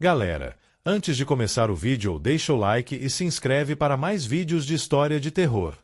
Galera, antes de começar o vídeo, deixa o like e se inscreve para mais vídeos de história de terror.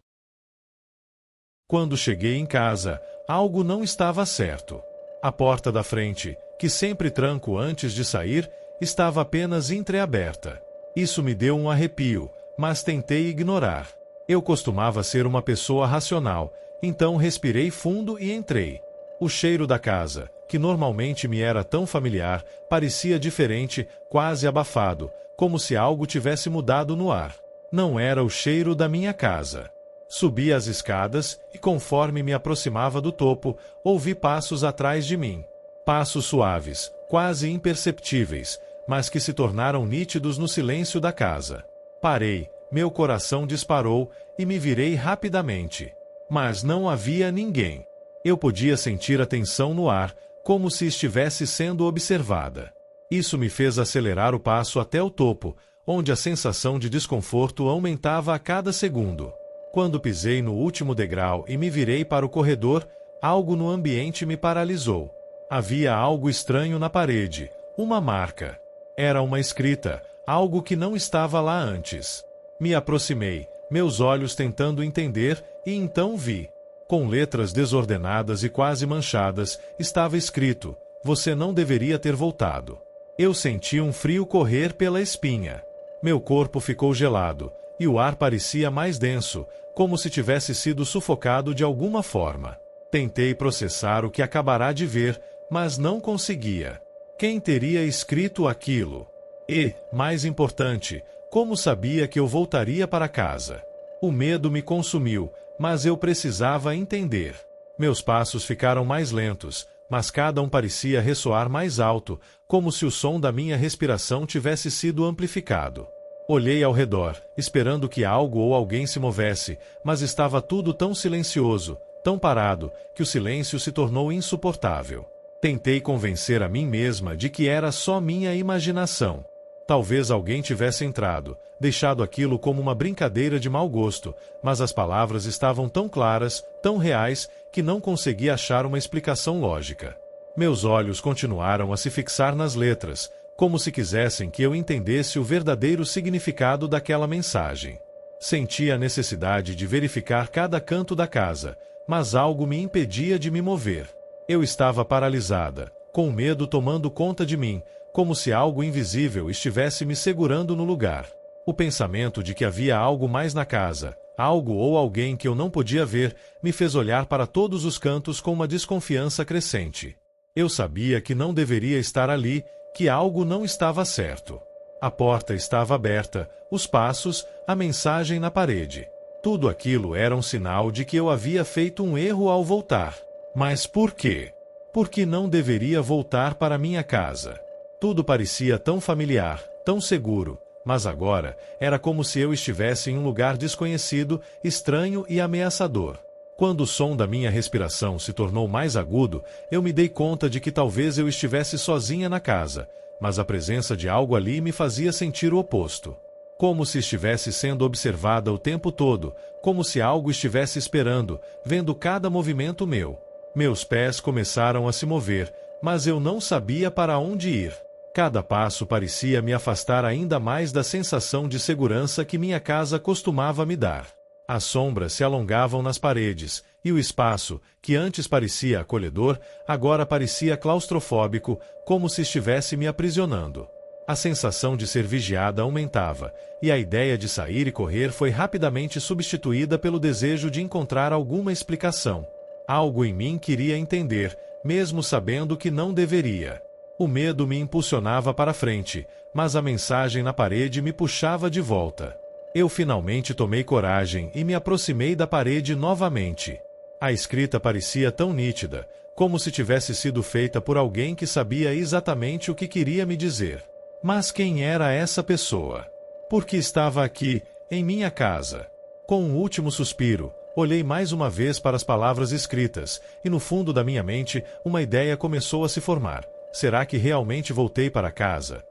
Quando cheguei em casa, algo não estava certo. A porta da frente, que sempre tranco antes de sair, estava apenas entreaberta. Isso me deu um arrepio, mas tentei ignorar. Eu costumava ser uma pessoa racional, então respirei fundo e entrei. O cheiro da casa, que normalmente me era tão familiar, parecia diferente, quase abafado, como se algo tivesse mudado no ar. Não era o cheiro da minha casa. Subi as escadas e, conforme me aproximava do topo, ouvi passos atrás de mim. Passos suaves, quase imperceptíveis, mas que se tornaram nítidos no silêncio da casa. Parei, meu coração disparou e me virei rapidamente. Mas não havia ninguém. Eu podia sentir a tensão no ar, como se estivesse sendo observada. Isso me fez acelerar o passo até o topo, onde a sensação de desconforto aumentava a cada segundo. Quando pisei no último degrau e me virei para o corredor, algo no ambiente me paralisou. Havia algo estranho na parede, uma marca. Era uma escrita, algo que não estava lá antes. Me aproximei, meus olhos tentando entender, e então vi. Com letras desordenadas e quase manchadas, estava escrito: "Você não deveria ter voltado." Eu senti um frio correr pela espinha. Meu corpo ficou gelado, e o ar parecia mais denso, como se tivesse sido sufocado de alguma forma. Tentei processar o que acabará de ver, mas não conseguia. Quem teria escrito aquilo? E, mais importante, como sabia que eu voltaria para casa? O medo me consumiu, mas eu precisava entender. Meus passos ficaram mais lentos, mas cada um parecia ressoar mais alto, como se o som da minha respiração tivesse sido amplificado. Olhei ao redor, esperando que algo ou alguém se movesse, mas estava tudo tão silencioso, tão parado, que o silêncio se tornou insuportável. Tentei convencer a mim mesma de que era só minha imaginação. Talvez alguém tivesse entrado, deixado aquilo como uma brincadeira de mau gosto, mas as palavras estavam tão claras, tão reais, que não consegui achar uma explicação lógica. Meus olhos continuaram a se fixar nas letras, como se quisessem que eu entendesse o verdadeiro significado daquela mensagem. Senti a necessidade de verificar cada canto da casa, mas algo me impedia de me mover. Eu estava paralisada, com medo tomando conta de mim, como se algo invisível estivesse me segurando no lugar. O pensamento de que havia algo mais na casa, algo ou alguém que eu não podia ver, me fez olhar para todos os cantos com uma desconfiança crescente. Eu sabia que não deveria estar ali, que algo não estava certo. A porta estava aberta, os passos, a mensagem na parede. Tudo aquilo era um sinal de que eu havia feito um erro ao voltar. Mas por quê? Por que não deveria voltar para minha casa? Tudo parecia tão familiar, tão seguro, mas agora era como se eu estivesse em um lugar desconhecido, estranho e ameaçador. Quando o som da minha respiração se tornou mais agudo, eu me dei conta de que talvez eu estivesse sozinha na casa, mas a presença de algo ali me fazia sentir o oposto. Como se estivesse sendo observada o tempo todo, como se algo estivesse esperando, vendo cada movimento meu. Meus pés começaram a se mover, mas eu não sabia para onde ir. Cada passo parecia me afastar ainda mais da sensação de segurança que minha casa costumava me dar. As sombras se alongavam nas paredes, e o espaço, que antes parecia acolhedor, agora parecia claustrofóbico, como se estivesse me aprisionando. A sensação de ser vigiada aumentava, e a ideia de sair e correr foi rapidamente substituída pelo desejo de encontrar alguma explicação. Algo em mim queria entender, mesmo sabendo que não deveria. O medo me impulsionava para frente, mas a mensagem na parede me puxava de volta. Eu finalmente tomei coragem e me aproximei da parede novamente. A escrita parecia tão nítida, como se tivesse sido feita por alguém que sabia exatamente o que queria me dizer. Mas quem era essa pessoa? Por que estava aqui, em minha casa? Com um último suspiro, olhei mais uma vez para as palavras escritas, e no fundo da minha mente, uma ideia começou a se formar. Será que realmente voltei para casa?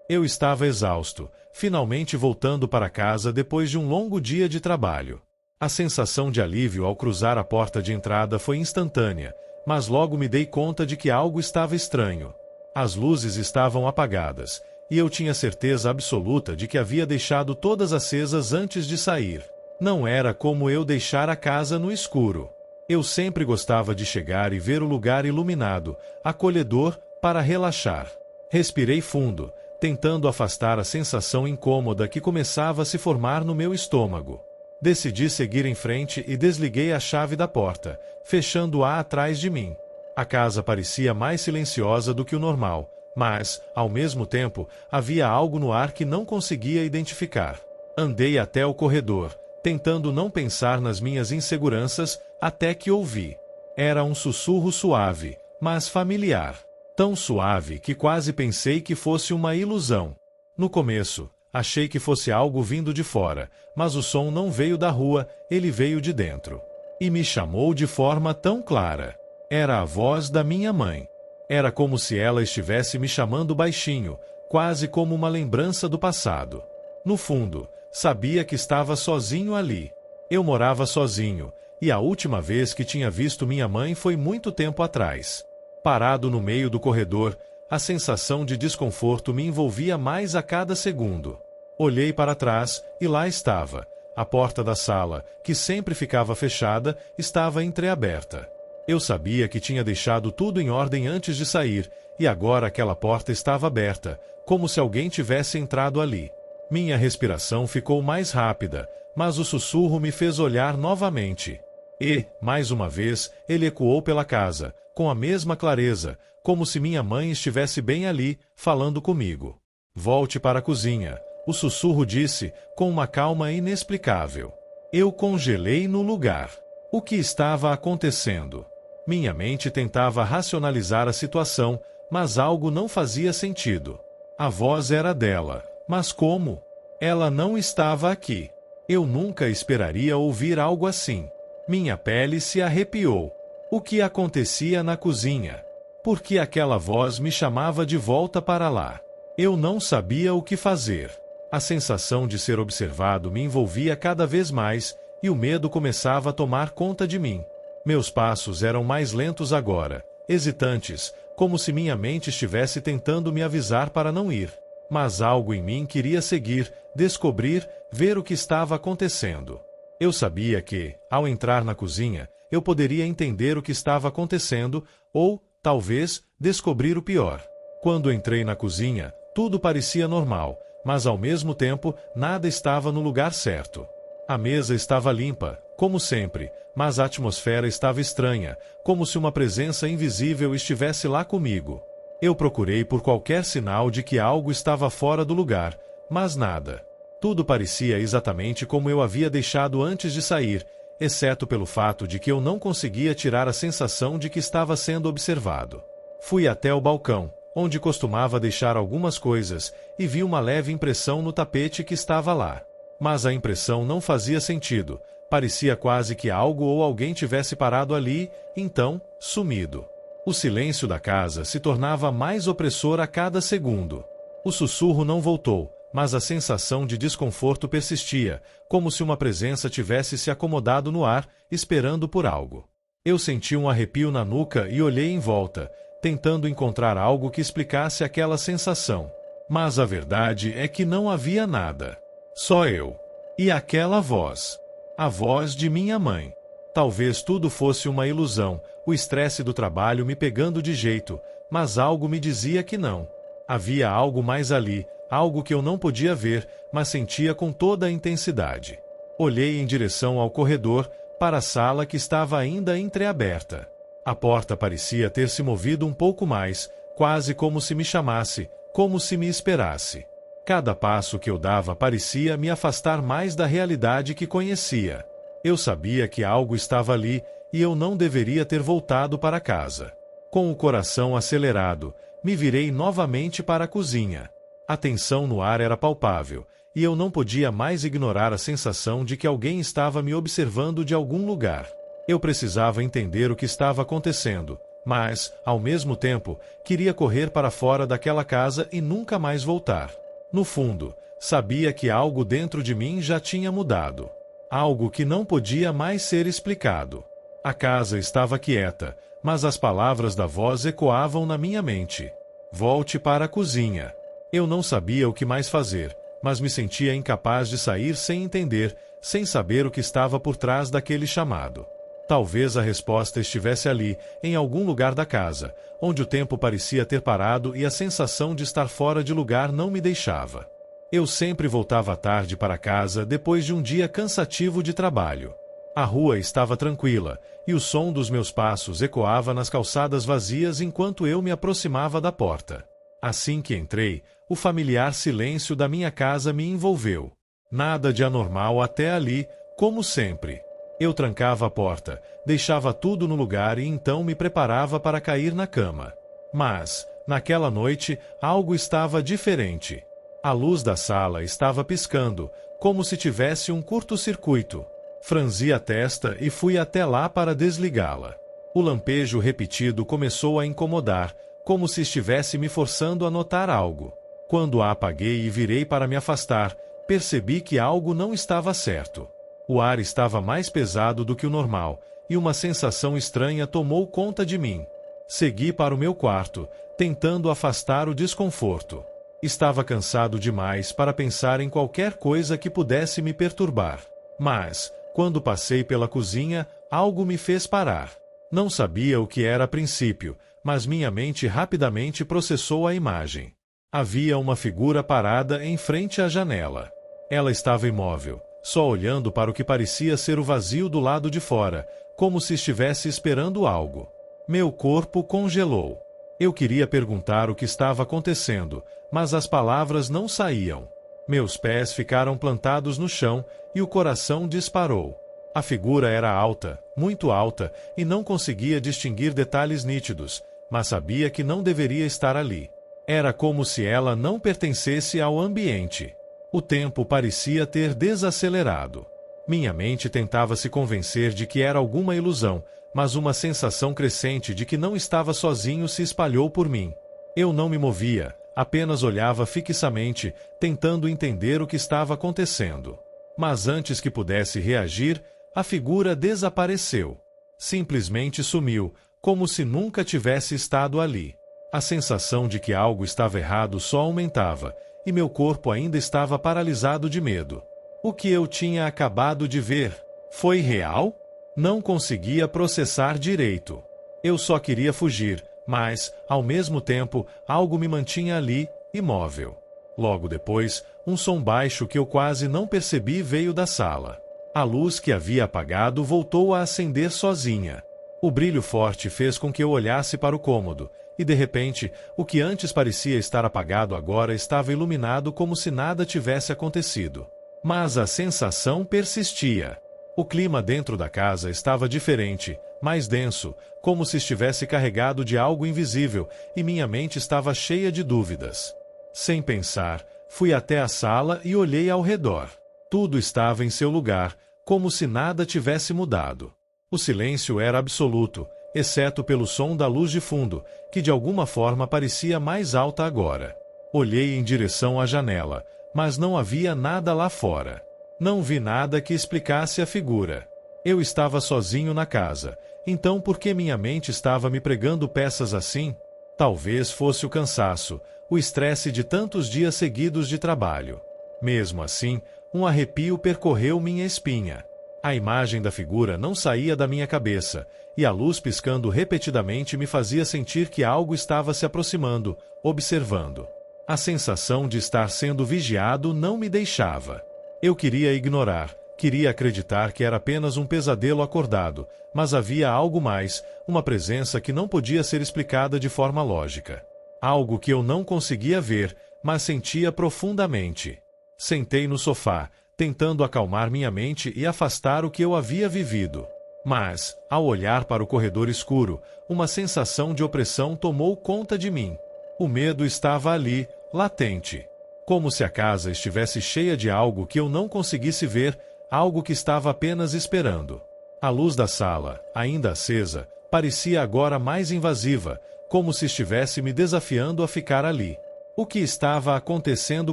Eu estava exausto, finalmente voltando para casa depois de um longo dia de trabalho. A sensação de alívio ao cruzar a porta de entrada foi instantânea, mas logo me dei conta de que algo estava estranho. As luzes estavam apagadas, e eu tinha certeza absoluta de que havia deixado todas acesas antes de sair. Não era como eu deixar a casa no escuro. Eu sempre gostava de chegar e ver o lugar iluminado, acolhedor, para relaxar. Respirei fundo, tentando afastar a sensação incômoda que começava a se formar no meu estômago. Decidi seguir em frente e desliguei a chave da porta, fechando-a atrás de mim. A casa parecia mais silenciosa do que o normal, mas, ao mesmo tempo, havia algo no ar que não conseguia identificar. Andei até o corredor, tentando não pensar nas minhas inseguranças, até que ouvi. Era um sussurro suave, mas familiar. Tão suave que quase pensei que fosse uma ilusão. No começo, achei que fosse algo vindo de fora, mas o som não veio da rua, ele veio de dentro. E me chamou de forma tão clara. Era a voz da minha mãe. Era como se ela estivesse me chamando baixinho, quase como uma lembrança do passado. No fundo, sabia que estava sozinho ali. Eu morava sozinho, e a última vez que tinha visto minha mãe foi muito tempo atrás. Parado no meio do corredor, a sensação de desconforto me envolvia mais a cada segundo. Olhei para trás, e lá estava. A porta da sala, que sempre ficava fechada, estava entreaberta. Eu sabia que tinha deixado tudo em ordem antes de sair, e agora aquela porta estava aberta, como se alguém tivesse entrado ali. Minha respiração ficou mais rápida, mas o sussurro me fez olhar novamente. E, mais uma vez, ele ecoou pela casa, com a mesma clareza, como se minha mãe estivesse bem ali, falando comigo. Volte para a cozinha, o sussurro disse, com uma calma inexplicável. Eu congelei no lugar. O que estava acontecendo? Minha mente tentava racionalizar a situação, mas algo não fazia sentido. A voz era dela, mas como? Ela não estava aqui. Eu nunca esperaria ouvir algo assim. Minha pele se arrepiou. O que acontecia na cozinha? Por que aquela voz me chamava de volta para lá? Eu não sabia o que fazer. A sensação de ser observado me envolvia cada vez mais, e o medo começava a tomar conta de mim. Meus passos eram mais lentos agora, hesitantes, como se minha mente estivesse tentando me avisar para não ir. Mas algo em mim queria seguir, descobrir, ver o que estava acontecendo. Eu sabia que, ao entrar na cozinha, eu poderia entender o que estava acontecendo, ou, talvez, descobrir o pior. Quando entrei na cozinha, tudo parecia normal, mas ao mesmo tempo, nada estava no lugar certo. A mesa estava limpa, como sempre, mas a atmosfera estava estranha, como se uma presença invisível estivesse lá comigo. Eu procurei por qualquer sinal de que algo estava fora do lugar, mas nada. Tudo parecia exatamente como eu havia deixado antes de sair, exceto pelo fato de que eu não conseguia tirar a sensação de que estava sendo observado. Fui até o balcão, onde costumava deixar algumas coisas, e vi uma leve impressão no tapete que estava lá. Mas a impressão não fazia sentido, parecia quase que algo ou alguém tivesse parado ali, então, sumido. O silêncio da casa se tornava mais opressor a cada segundo. O sussurro não voltou, mas a sensação de desconforto persistia, como se uma presença tivesse se acomodado no ar, esperando por algo. Eu senti um arrepio na nuca e olhei em volta, tentando encontrar algo que explicasse aquela sensação. Mas a verdade é que não havia nada. Só eu. E aquela voz. A voz de minha mãe. Talvez tudo fosse uma ilusão, o estresse do trabalho me pegando de jeito, mas algo me dizia que não. Havia algo mais ali, algo que eu não podia ver, mas sentia com toda a intensidade. Olhei em direção ao corredor, para a sala que estava ainda entreaberta. A porta parecia ter se movido um pouco mais, quase como se me chamasse, como se me esperasse. Cada passo que eu dava parecia me afastar mais da realidade que conhecia. Eu sabia que algo estava ali, e eu não deveria ter voltado para casa. Com o coração acelerado, me virei novamente para a cozinha. A tensão no ar era palpável, e eu não podia mais ignorar a sensação de que alguém estava me observando de algum lugar. Eu precisava entender o que estava acontecendo, mas, ao mesmo tempo, queria correr para fora daquela casa e nunca mais voltar. No fundo, sabia que algo dentro de mim já tinha mudado. Algo que não podia mais ser explicado. A casa estava quieta, mas as palavras da voz ecoavam na minha mente. Volte para a cozinha. Eu não sabia o que mais fazer, mas me sentia incapaz de sair sem entender, sem saber o que estava por trás daquele chamado. Talvez a resposta estivesse ali, em algum lugar da casa, onde o tempo parecia ter parado e a sensação de estar fora de lugar não me deixava. Eu sempre voltava à tarde para casa depois de um dia cansativo de trabalho. A rua estava tranquila, e o som dos meus passos ecoava nas calçadas vazias enquanto eu me aproximava da porta. Assim que entrei, o familiar silêncio da minha casa me envolveu. Nada de anormal até ali, como sempre. Eu trancava a porta, deixava tudo no lugar e então me preparava para cair na cama. Mas, naquela noite, algo estava diferente. A luz da sala estava piscando, como se tivesse um curto-circuito. Franzi a testa e fui até lá para desligá-la. O lampejo repetido começou a incomodar, como se estivesse me forçando a notar algo. Quando a apaguei e virei para me afastar, percebi que algo não estava certo. O ar estava mais pesado do que o normal, e uma sensação estranha tomou conta de mim. Segui para o meu quarto, tentando afastar o desconforto. Estava cansado demais para pensar em qualquer coisa que pudesse me perturbar. Mas, quando passei pela cozinha, algo me fez parar. Não sabia o que era a princípio, mas minha mente rapidamente processou a imagem. Havia uma figura parada em frente à janela. Ela estava imóvel, só olhando para o que parecia ser o vazio do lado de fora, como se estivesse esperando algo. Meu corpo congelou. Eu queria perguntar o que estava acontecendo, mas as palavras não saíam. Meus pés ficaram plantados no chão e o coração disparou. A figura era alta, muito alta, e não conseguia distinguir detalhes nítidos, mas sabia que não deveria estar ali. Era como se ela não pertencesse ao ambiente. O tempo parecia ter desacelerado. Minha mente tentava se convencer de que era alguma ilusão, mas uma sensação crescente de que não estava sozinho se espalhou por mim. Eu não me movia, apenas olhava fixamente, tentando entender o que estava acontecendo. Mas antes que pudesse reagir, a figura desapareceu. Simplesmente sumiu, como se nunca tivesse estado ali. A sensação de que algo estava errado só aumentava, e meu corpo ainda estava paralisado de medo. O que eu tinha acabado de ver foi real? Não conseguia processar direito. Eu só queria fugir, mas, ao mesmo tempo, algo me mantinha ali, imóvel. Logo depois, um som baixo que eu quase não percebi veio da sala. A luz que havia apagado voltou a acender sozinha. O brilho forte fez com que eu olhasse para o cômodo, e de repente, o que antes parecia estar apagado agora estava iluminado como se nada tivesse acontecido. Mas a sensação persistia. O clima dentro da casa estava diferente, mais denso, como se estivesse carregado de algo invisível, e minha mente estava cheia de dúvidas. Sem pensar, fui até a sala e olhei ao redor. Tudo estava em seu lugar, como se nada tivesse mudado. O silêncio era absoluto, exceto pelo som da luz de fundo, que de alguma forma parecia mais alta agora. Olhei em direção à janela, mas não havia nada lá fora. Não vi nada que explicasse a figura. Eu estava sozinho na casa, então por que minha mente estava me pregando peças assim? Talvez fosse o cansaço, o estresse de tantos dias seguidos de trabalho. Mesmo assim, um arrepio percorreu minha espinha. A imagem da figura não saía da minha cabeça, e a luz piscando repetidamente me fazia sentir que algo estava se aproximando, observando. A sensação de estar sendo vigiado não me deixava. Eu queria ignorar, queria acreditar que era apenas um pesadelo acordado, mas havia algo mais, uma presença que não podia ser explicada de forma lógica. Algo que eu não conseguia ver, mas sentia profundamente. Sentei no sofá, tentando acalmar minha mente e afastar o que eu havia vivido. Mas, ao olhar para o corredor escuro, uma sensação de opressão tomou conta de mim. O medo estava ali, latente. Como se a casa estivesse cheia de algo que eu não conseguisse ver, algo que estava apenas esperando. A luz da sala, ainda acesa, parecia agora mais invasiva, como se estivesse me desafiando a ficar ali. O que estava acontecendo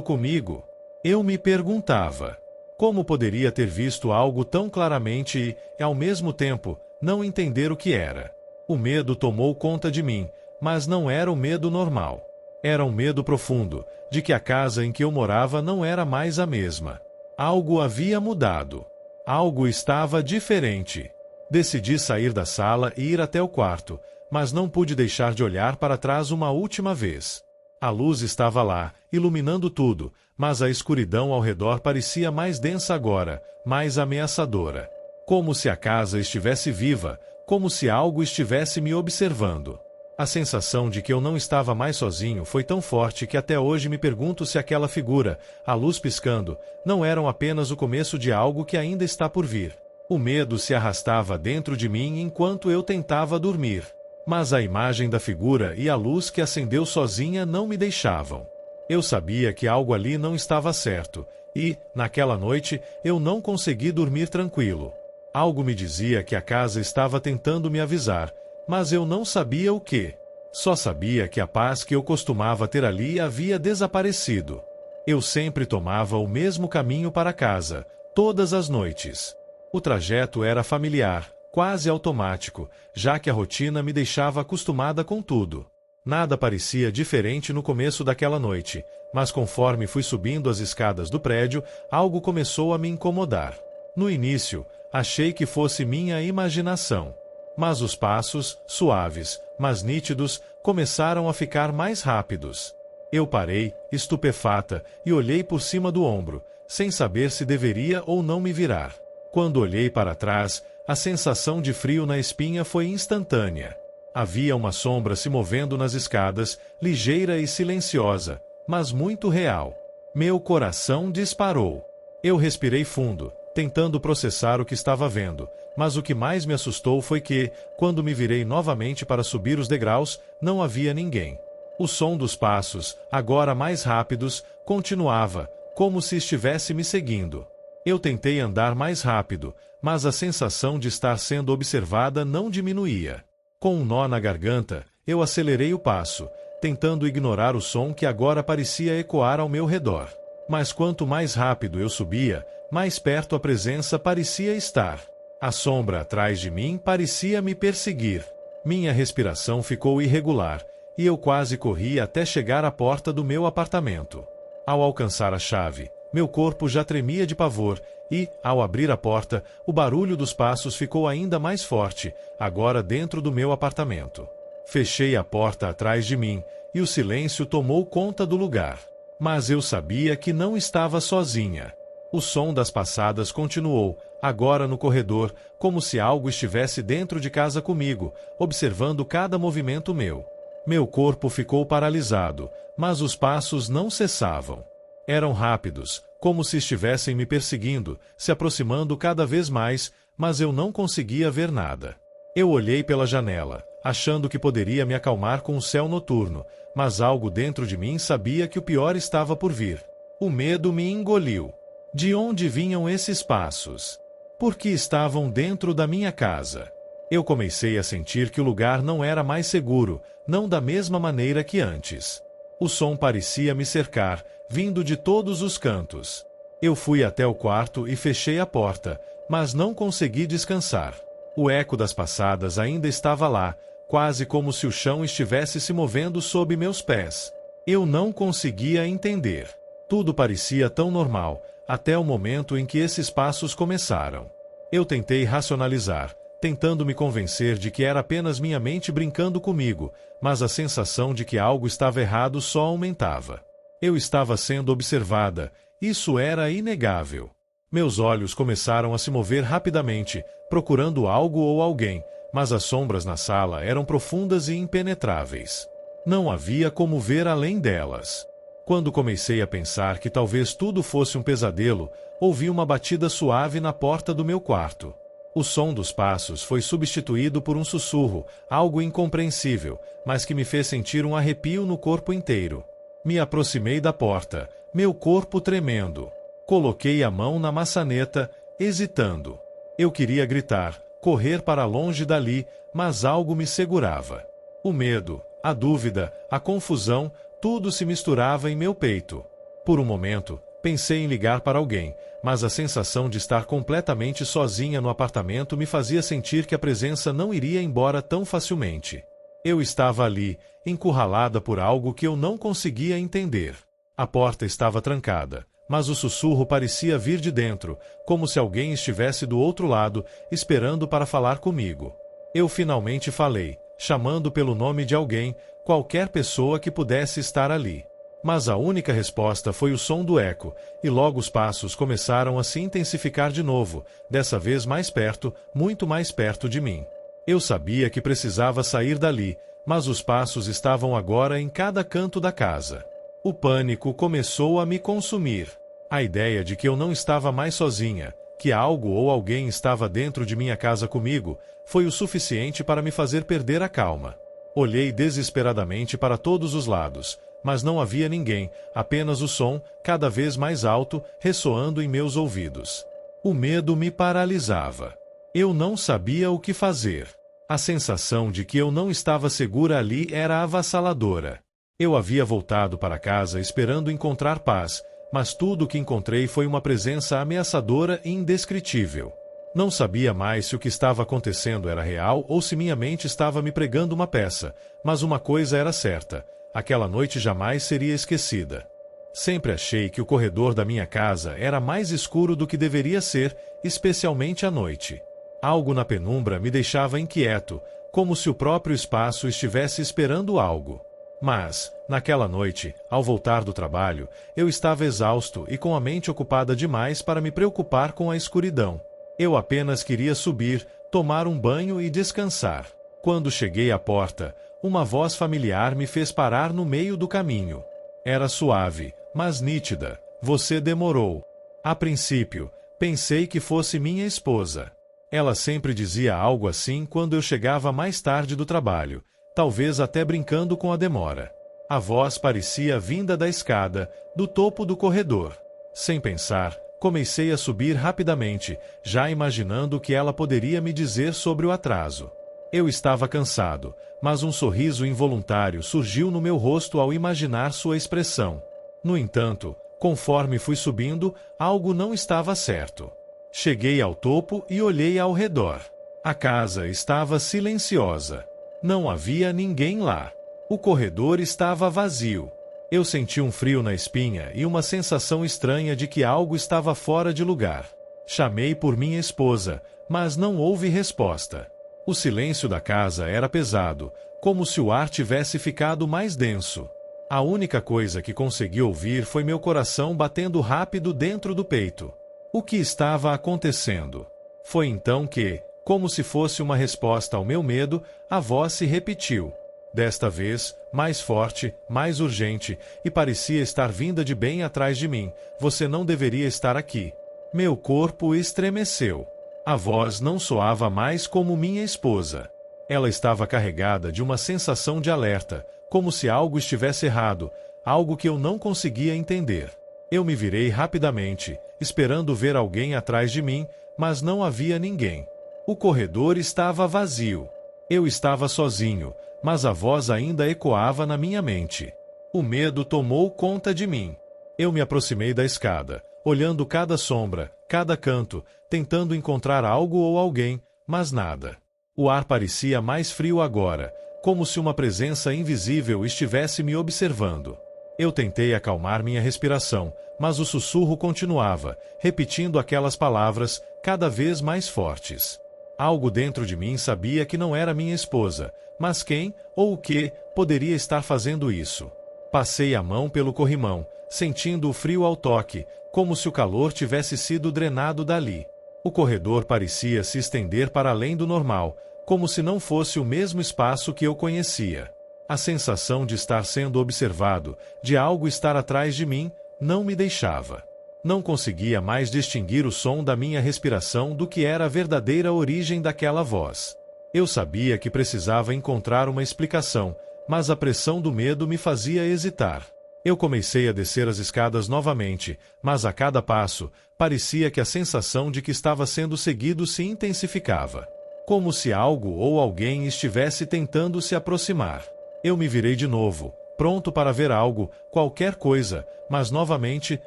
comigo? Eu me perguntava. Como poderia ter visto algo tão claramente e, ao mesmo tempo, não entender o que era? O medo tomou conta de mim, mas não era o medo normal. Era um medo profundo, de que a casa em que eu morava não era mais a mesma. Algo havia mudado. Algo estava diferente. Decidi sair da sala e ir até o quarto, mas não pude deixar de olhar para trás uma última vez. A luz estava lá, iluminando tudo, mas a escuridão ao redor parecia mais densa agora, mais ameaçadora. Como se a casa estivesse viva, como se algo estivesse me observando. A sensação de que eu não estava mais sozinho foi tão forte que até hoje me pergunto se aquela figura, a luz piscando, não eram apenas o começo de algo que ainda está por vir. O medo se arrastava dentro de mim enquanto eu tentava dormir. Mas a imagem da figura e a luz que acendeu sozinha não me deixavam. Eu sabia que algo ali não estava certo, e, naquela noite, eu não consegui dormir tranquilo. Algo me dizia que a casa estava tentando me avisar, mas eu não sabia o que. Só sabia que a paz que eu costumava ter ali havia desaparecido. Eu sempre tomava o mesmo caminho para casa, todas as noites. O trajeto era familiar, quase automático, já que a rotina me deixava acostumada com tudo. Nada parecia diferente no começo daquela noite, mas conforme fui subindo as escadas do prédio, algo começou a me incomodar. No início, achei que fosse minha imaginação. Mas os passos, suaves, mas nítidos, começaram a ficar mais rápidos. Eu parei, estupefata, e olhei por cima do ombro, sem saber se deveria ou não me virar. Quando olhei para trás, a sensação de frio na espinha foi instantânea. Havia uma sombra se movendo nas escadas, ligeira e silenciosa, mas muito real. Meu coração disparou. Eu respirei fundo, tentando processar o que estava vendo, mas o que mais me assustou foi que, quando me virei novamente para subir os degraus, não havia ninguém. O som dos passos, agora mais rápidos, continuava, como se estivesse me seguindo. Eu tentei andar mais rápido, mas a sensação de estar sendo observada não diminuía. Com um nó na garganta, eu acelerei o passo, tentando ignorar o som que agora parecia ecoar ao meu redor. Mas quanto mais rápido eu subia, mais perto a presença parecia estar. A sombra atrás de mim parecia me perseguir. Minha respiração ficou irregular, e eu quase corri até chegar à porta do meu apartamento. Ao alcançar a chave, meu corpo já tremia de pavor, e, ao abrir a porta, o barulho dos passos ficou ainda mais forte, agora dentro do meu apartamento. Fechei a porta atrás de mim, e o silêncio tomou conta do lugar. Mas eu sabia que não estava sozinha. O som das passadas continuou, agora no corredor, como se algo estivesse dentro de casa comigo, observando cada movimento meu. Meu corpo ficou paralisado, mas os passos não cessavam. Eram rápidos, como se estivessem me perseguindo, se aproximando cada vez mais, mas eu não conseguia ver nada. Eu olhei pela janela, achando que poderia me acalmar com o céu noturno, mas algo dentro de mim sabia que o pior estava por vir. O medo me engoliu. De onde vinham esses passos? Por que estavam dentro da minha casa? Eu comecei a sentir que o lugar não era mais seguro, não da mesma maneira que antes. O som parecia me cercar, vindo de todos os cantos. Eu fui até o quarto e fechei a porta, mas não consegui descansar. O eco das passadas ainda estava lá, quase como se o chão estivesse se movendo sob meus pés. Eu não conseguia entender. Tudo parecia tão normal, até o momento em que esses passos começaram. Eu tentei racionalizar, tentando me convencer de que era apenas minha mente brincando comigo, mas a sensação de que algo estava errado só aumentava. Eu estava sendo observada, isso era inegável. Meus olhos começaram a se mover rapidamente, procurando algo ou alguém, mas as sombras na sala eram profundas e impenetráveis. Não havia como ver além delas. Quando comecei a pensar que talvez tudo fosse um pesadelo, ouvi uma batida suave na porta do meu quarto. O som dos passos foi substituído por um sussurro, algo incompreensível, mas que me fez sentir um arrepio no corpo inteiro. Me aproximei da porta, meu corpo tremendo. Coloquei a mão na maçaneta, hesitando. Eu queria gritar, correr para longe dali, mas algo me segurava. O medo, a dúvida, a confusão, tudo se misturava em meu peito. Por um momento, pensei em ligar para alguém, mas a sensação de estar completamente sozinha no apartamento me fazia sentir que a presença não iria embora tão facilmente. Eu estava ali, encurralada por algo que eu não conseguia entender. A porta estava trancada, mas o sussurro parecia vir de dentro, como se alguém estivesse do outro lado, esperando para falar comigo. Eu finalmente falei, chamando pelo nome de alguém, qualquer pessoa que pudesse estar ali. Mas a única resposta foi o som do eco, e logo os passos começaram a se intensificar de novo, dessa vez mais perto, muito mais perto de mim. Eu sabia que precisava sair dali, mas os passos estavam agora em cada canto da casa. O pânico começou a me consumir. A ideia de que eu não estava mais sozinha, que algo ou alguém estava dentro de minha casa comigo, foi o suficiente para me fazer perder a calma. Olhei desesperadamente para todos os lados, mas não havia ninguém, apenas o som, cada vez mais alto, ressoando em meus ouvidos. O medo me paralisava. Eu não sabia o que fazer. A sensação de que eu não estava segura ali era avassaladora. Eu havia voltado para casa esperando encontrar paz, mas tudo o que encontrei foi uma presença ameaçadora e indescritível. Não sabia mais se o que estava acontecendo era real ou se minha mente estava me pregando uma peça, mas uma coisa era certa: aquela noite jamais seria esquecida. Sempre achei que o corredor da minha casa era mais escuro do que deveria ser, especialmente à noite. Algo na penumbra me deixava inquieto, como se o próprio espaço estivesse esperando algo. Mas, naquela noite, ao voltar do trabalho, eu estava exausto e com a mente ocupada demais para me preocupar com a escuridão. Eu apenas queria subir, tomar um banho e descansar. Quando cheguei à porta, uma voz familiar me fez parar no meio do caminho. Era suave, mas nítida. Você demorou. A princípio, pensei que fosse minha esposa. Ela sempre dizia algo assim quando eu chegava mais tarde do trabalho, talvez até brincando com a demora. A voz parecia vinda da escada, do topo do corredor. Sem pensar, comecei a subir rapidamente, já imaginando o que ela poderia me dizer sobre o atraso. Eu estava cansado, mas um sorriso involuntário surgiu no meu rosto ao imaginar sua expressão. No entanto, conforme fui subindo, algo não estava certo. Cheguei ao topo e olhei ao redor. A casa estava silenciosa. Não havia ninguém lá. O corredor estava vazio. Eu senti um frio na espinha e uma sensação estranha de que algo estava fora de lugar. Chamei por minha esposa, mas não houve resposta. O silêncio da casa era pesado, como se o ar tivesse ficado mais denso. A única coisa que consegui ouvir foi meu coração batendo rápido dentro do peito. O que estava acontecendo? Foi então que, como se fosse uma resposta ao meu medo, a voz se repetiu. Desta vez, mais forte, mais urgente, e parecia estar vinda de bem atrás de mim. Você não deveria estar aqui. Meu corpo estremeceu. A voz não soava mais como minha esposa. Ela estava carregada de uma sensação de alerta, como se algo estivesse errado, algo que eu não conseguia entender. Eu me virei rapidamente, esperando ver alguém atrás de mim, mas não havia ninguém. O corredor estava vazio. Eu estava sozinho, mas a voz ainda ecoava na minha mente. O medo tomou conta de mim. Eu me aproximei da escada, olhando cada sombra, cada canto, tentando encontrar algo ou alguém, mas nada. O ar parecia mais frio agora, como se uma presença invisível estivesse me observando. Eu tentei acalmar minha respiração, mas o sussurro continuava, repetindo aquelas palavras, cada vez mais fortes. Algo dentro de mim sabia que não era minha esposa, mas quem, ou o que, poderia estar fazendo isso? Passei a mão pelo corrimão, sentindo o frio ao toque, como se o calor tivesse sido drenado dali. O corredor parecia se estender para além do normal, como se não fosse o mesmo espaço que eu conhecia. A sensação de estar sendo observado, de algo estar atrás de mim, não me deixava. Não conseguia mais distinguir o som da minha respiração do que era a verdadeira origem daquela voz. Eu sabia que precisava encontrar uma explicação, mas a pressão do medo me fazia hesitar. Eu comecei a descer as escadas novamente, mas a cada passo, parecia que a sensação de que estava sendo seguido se intensificava. Como se algo ou alguém estivesse tentando se aproximar. Eu me virei de novo, pronto para ver algo, qualquer coisa, mas novamente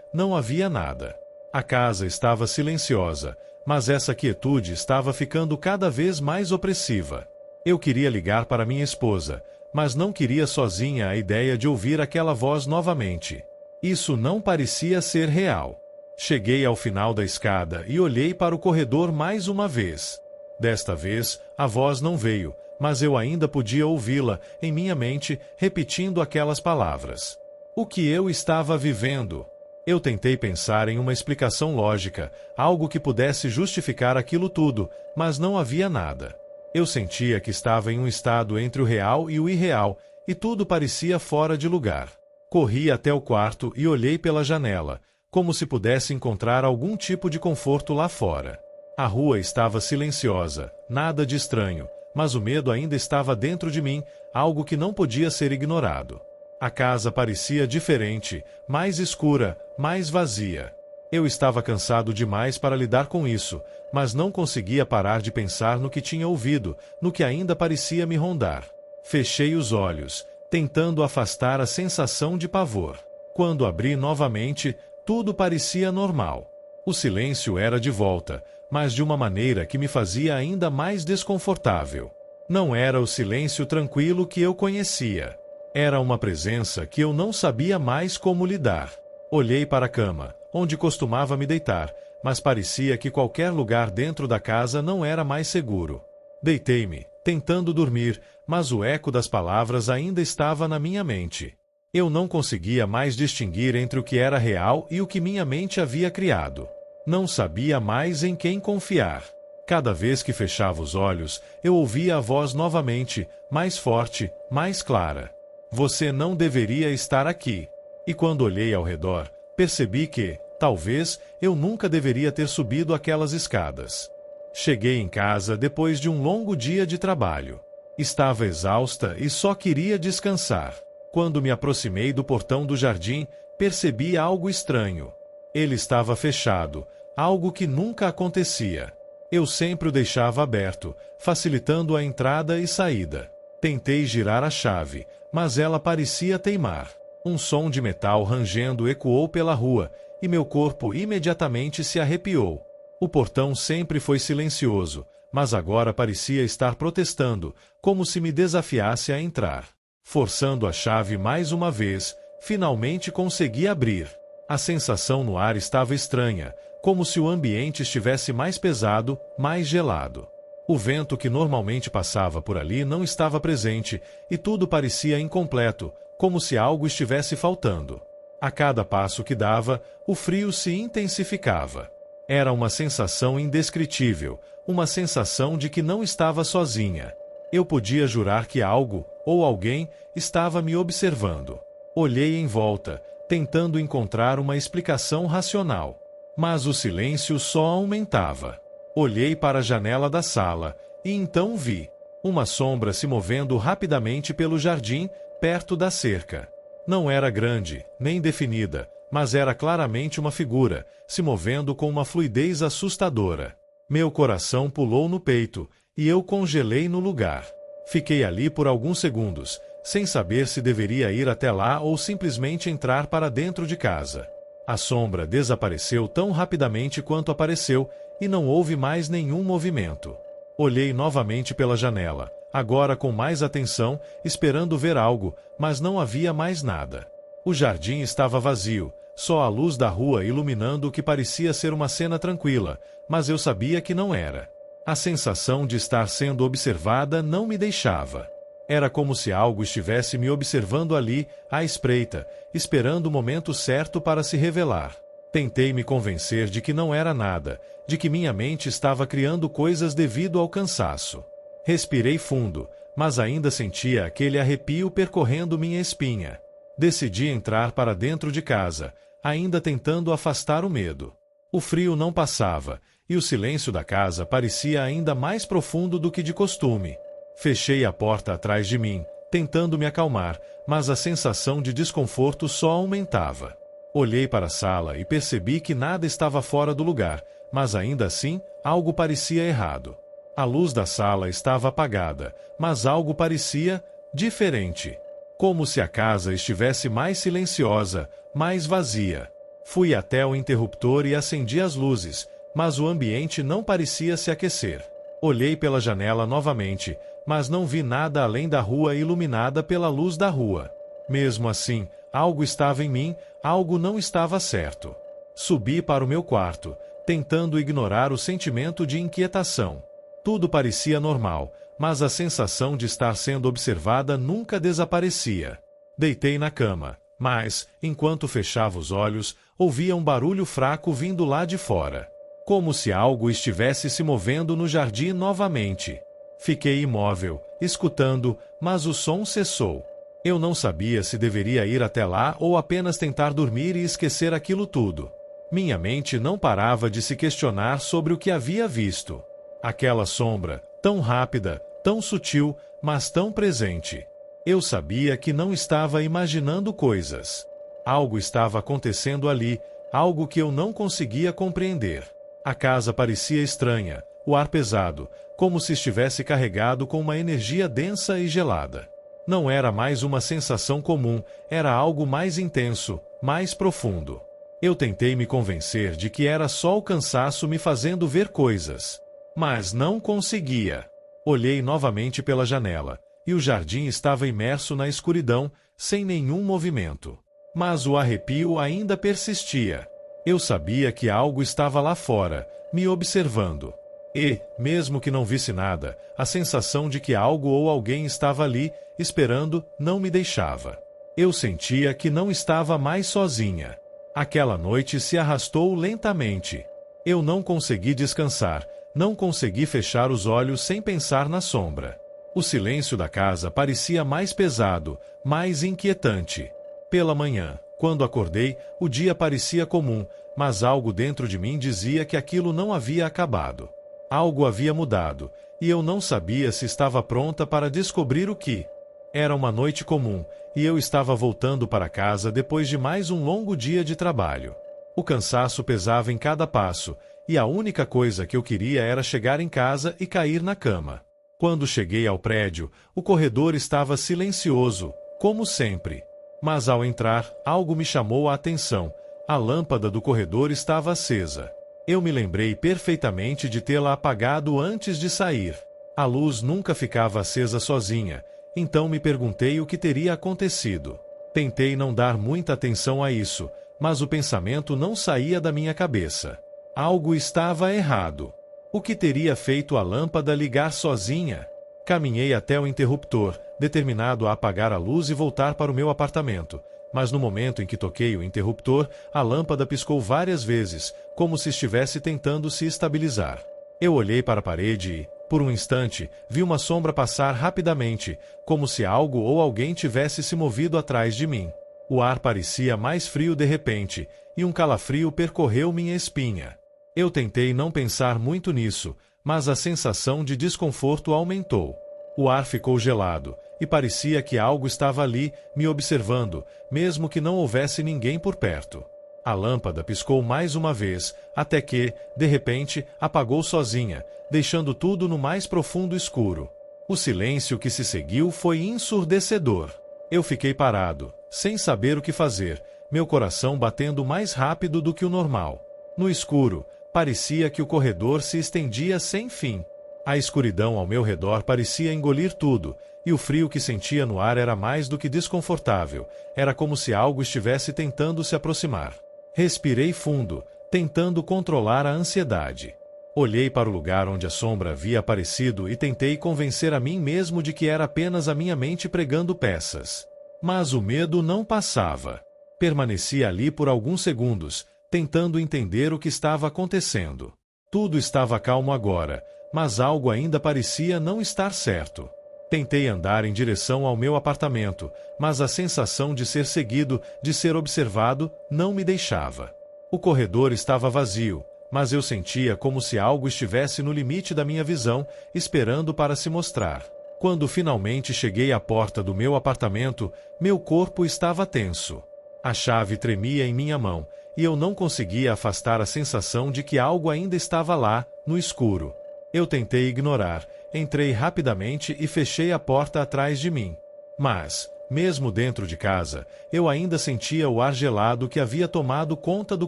não havia nada. A casa estava silenciosa, mas essa quietude estava ficando cada vez mais opressiva. Eu queria ligar para minha esposa, mas não queria sozinha a ideia de ouvir aquela voz novamente. Isso não parecia ser real. Cheguei ao final da escada e olhei para o corredor mais uma vez. Desta vez, a voz não veio, mas eu ainda podia ouvi-la, em minha mente, repetindo aquelas palavras. O que eu estava vivendo? Eu tentei pensar em uma explicação lógica, algo que pudesse justificar aquilo tudo, mas não havia nada. Eu sentia que estava em um estado entre o real e o irreal, e tudo parecia fora de lugar. Corri até o quarto e olhei pela janela, como se pudesse encontrar algum tipo de conforto lá fora. A rua estava silenciosa, nada de estranho, mas o medo ainda estava dentro de mim, algo que não podia ser ignorado. A casa parecia diferente, mais escura, mais vazia. Eu estava cansado demais para lidar com isso, mas não conseguia parar de pensar no que tinha ouvido, no que ainda parecia me rondar. Fechei os olhos, tentando afastar a sensação de pavor. Quando abri novamente, tudo parecia normal. O silêncio era de volta, mas de uma maneira que me fazia ainda mais desconfortável. Não era o silêncio tranquilo que eu conhecia. Era uma presença que eu não sabia mais como lidar. Olhei para a cama, onde costumava me deitar, mas parecia que qualquer lugar dentro da casa não era mais seguro. Deitei-me, tentando dormir, mas o eco das palavras ainda estava na minha mente. Eu não conseguia mais distinguir entre o que era real e o que minha mente havia criado. Não sabia mais em quem confiar. Cada vez que fechava os olhos, eu ouvia a voz novamente, mais forte, mais clara. Você não deveria estar aqui. E quando olhei ao redor, percebi que, talvez, eu nunca deveria ter subido aquelas escadas. Cheguei em casa depois de um longo dia de trabalho. Estava exausta e só queria descansar. Quando me aproximei do portão do jardim, percebi algo estranho. Ele estava fechado, algo que nunca acontecia. Eu sempre o deixava aberto, facilitando a entrada e saída. Tentei girar a chave, mas ela parecia teimar. Um som de metal rangendo ecoou pela rua, e meu corpo imediatamente se arrepiou. O portão sempre foi silencioso, mas agora parecia estar protestando, como se me desafiasse a entrar. Forçando a chave mais uma vez, finalmente consegui abrir. A sensação no ar estava estranha, como se o ambiente estivesse mais pesado, mais gelado. O vento que normalmente passava por ali não estava presente, e tudo parecia incompleto, como se algo estivesse faltando. A cada passo que dava, o frio se intensificava. Era uma sensação indescritível, uma sensação de que não estava sozinha. Eu podia jurar que algo, ou alguém, estava me observando. Olhei em volta, tentando encontrar uma explicação racional. Mas o silêncio só aumentava. Olhei para a janela da sala, e então vi uma sombra se movendo rapidamente pelo jardim, perto da cerca. Não era grande, nem definida, mas era claramente uma figura, se movendo com uma fluidez assustadora. Meu coração pulou no peito, e eu congelei no lugar. Fiquei ali por alguns segundos, sem saber se deveria ir até lá ou simplesmente entrar para dentro de casa. A sombra desapareceu tão rapidamente quanto apareceu, e não houve mais nenhum movimento. Olhei novamente pela janela, agora com mais atenção, esperando ver algo, mas não havia mais nada. O jardim estava vazio, só a luz da rua iluminando o que parecia ser uma cena tranquila, mas eu sabia que não era. A sensação de estar sendo observada não me deixava. Era como se algo estivesse me observando ali, à espreita, esperando o momento certo para se revelar. Tentei me convencer de que não era nada, de que minha mente estava criando coisas devido ao cansaço. Respirei fundo, mas ainda sentia aquele arrepio percorrendo minha espinha. Decidi entrar para dentro de casa, ainda tentando afastar o medo. O frio não passava, e o silêncio da casa parecia ainda mais profundo do que de costume. Fechei a porta atrás de mim, tentando me acalmar, mas a sensação de desconforto só aumentava. Olhei para a sala e percebi que nada estava fora do lugar, mas ainda assim, algo parecia errado. A luz da sala estava apagada, mas algo parecia diferente. Como se a casa estivesse mais silenciosa, mais vazia. Fui até o interruptor e acendi as luzes, mas o ambiente não parecia se aquecer. Olhei pela janela novamente, mas não vi nada além da rua iluminada pela luz da rua. Mesmo assim, algo estava em mim, algo não estava certo. Subi para o meu quarto, tentando ignorar o sentimento de inquietação. Tudo parecia normal, mas a sensação de estar sendo observada nunca desaparecia. Deitei na cama, mas, enquanto fechava os olhos, ouvia um barulho fraco vindo lá de fora. Como se algo estivesse se movendo no jardim novamente. Fiquei imóvel, escutando, mas o som cessou. Eu não sabia se deveria ir até lá ou apenas tentar dormir e esquecer aquilo tudo. Minha mente não parava de se questionar sobre o que havia visto. Aquela sombra, tão rápida, tão sutil, mas tão presente. Eu sabia que não estava imaginando coisas. Algo estava acontecendo ali, algo que eu não conseguia compreender. A casa parecia estranha, o ar pesado, como se estivesse carregado com uma energia densa e gelada. Não era mais uma sensação comum, era algo mais intenso, mais profundo. Eu tentei me convencer de que era só o cansaço me fazendo ver coisas. Mas não conseguia. Olhei novamente pela janela, e o jardim estava imerso na escuridão, sem nenhum movimento. Mas o arrepio ainda persistia. Eu sabia que algo estava lá fora, me observando. E, mesmo que não visse nada, a sensação de que algo ou alguém estava ali, esperando, não me deixava. Eu sentia que não estava mais sozinha. Aquela noite se arrastou lentamente. Eu não consegui descansar, não consegui fechar os olhos sem pensar na sombra. O silêncio da casa parecia mais pesado, mais inquietante. Pela manhã, quando acordei, o dia parecia comum, mas algo dentro de mim dizia que aquilo não havia acabado. Algo havia mudado, e eu não sabia se estava pronta para descobrir o que. Era uma noite comum, e eu estava voltando para casa depois de mais um longo dia de trabalho. O cansaço pesava em cada passo, e a única coisa que eu queria era chegar em casa e cair na cama. Quando cheguei ao prédio, o corredor estava silencioso, como sempre. Mas ao entrar, algo me chamou a atenção. A lâmpada do corredor estava acesa. Eu me lembrei perfeitamente de tê-la apagado antes de sair. A luz nunca ficava acesa sozinha, então me perguntei o que teria acontecido. Tentei não dar muita atenção a isso, mas o pensamento não saía da minha cabeça. Algo estava errado. O que teria feito a lâmpada ligar sozinha? Caminhei até o interruptor, determinado a apagar a luz e voltar para o meu apartamento. Mas no momento em que toquei o interruptor, a lâmpada piscou várias vezes, como se estivesse tentando se estabilizar. Eu olhei para a parede e, por um instante, vi uma sombra passar rapidamente, como se algo ou alguém tivesse se movido atrás de mim. O ar parecia mais frio de repente, e um calafrio percorreu minha espinha. Eu tentei não pensar muito nisso, mas a sensação de desconforto aumentou. O ar ficou gelado, e parecia que algo estava ali, me observando, mesmo que não houvesse ninguém por perto. A lâmpada piscou mais uma vez, até que, de repente, apagou sozinha, deixando tudo no mais profundo escuro. O silêncio que se seguiu foi ensurdecedor. Eu fiquei parado, sem saber o que fazer, meu coração batendo mais rápido do que o normal. No escuro, parecia que o corredor se estendia sem fim. A escuridão ao meu redor parecia engolir tudo, e o frio que sentia no ar era mais do que desconfortável, era como se algo estivesse tentando se aproximar. Respirei fundo, tentando controlar a ansiedade. Olhei para o lugar onde a sombra havia aparecido e tentei convencer a mim mesmo de que era apenas a minha mente pregando peças. Mas o medo não passava. Permaneci ali por alguns segundos, tentando entender o que estava acontecendo. Tudo estava calmo agora, mas algo ainda parecia não estar certo. Tentei andar em direção ao meu apartamento, mas a sensação de ser seguido, de ser observado, não me deixava. O corredor estava vazio, mas eu sentia como se algo estivesse no limite da minha visão, esperando para se mostrar. Quando finalmente cheguei à porta do meu apartamento, meu corpo estava tenso. A chave tremia em minha mão, e eu não conseguia afastar a sensação de que algo ainda estava lá, no escuro. Eu tentei ignorar, entrei rapidamente e fechei a porta atrás de mim. Mas, mesmo dentro de casa, eu ainda sentia o ar gelado que havia tomado conta do